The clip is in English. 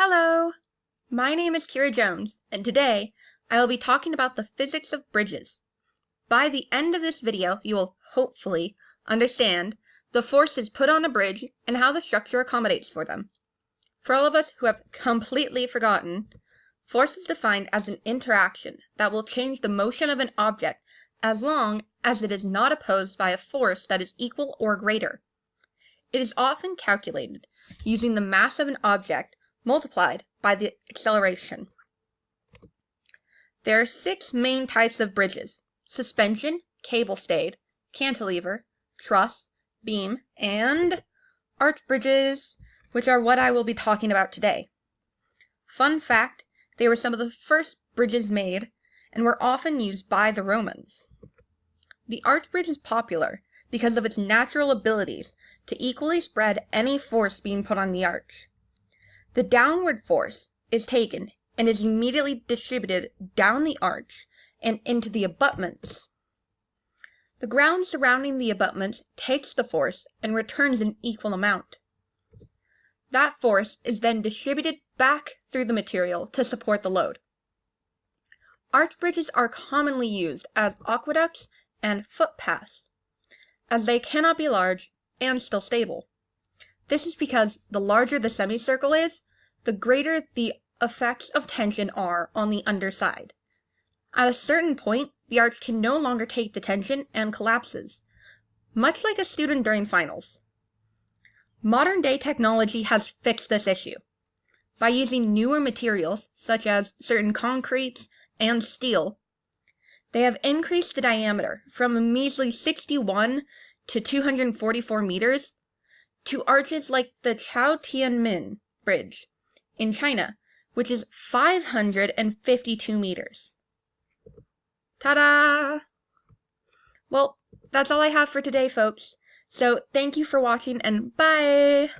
Hello! My name is Kira Jones, and today I will be talking about the physics of bridges. By the end of this video, you will hopefully understand the forces put on a bridge and how the structure accommodates for them. For all of us who have completely forgotten, force is defined as an interaction that will change the motion of an object as long as it is not opposed by a force that is equal or greater. It is often calculated using the mass of an object multiplied by the acceleration. There are 6 main types of bridges: suspension, cable-stayed, cantilever, truss, beam, and arch bridges, which are what I will be talking about today. Fun fact, they were some of the first bridges made and were often used by the Romans. The arch bridge is popular because of its natural abilities to equally spread any force being put on the arch. The downward force is taken and is immediately distributed down the arch and into the abutments. The ground surrounding the abutments takes the force and returns an equal amount. That force is then distributed back through the material to support the load. Arch bridges are commonly used as aqueducts and footpaths, as they cannot be large and still stable. This is because the larger the semicircle is, the greater the effects of tension are on the underside. At a certain point, the arch can no longer take the tension and collapses, much like a student during finals. Modern-day technology has fixed this issue. By using newer materials, such as certain concretes and steel, they have increased the diameter from a measly 61 to 244 meters to arches like the Chao Tianmin Bridge in China, which is 552 meters. Ta-da! Well, that's all I have for today, folks. So thank you for watching, and bye!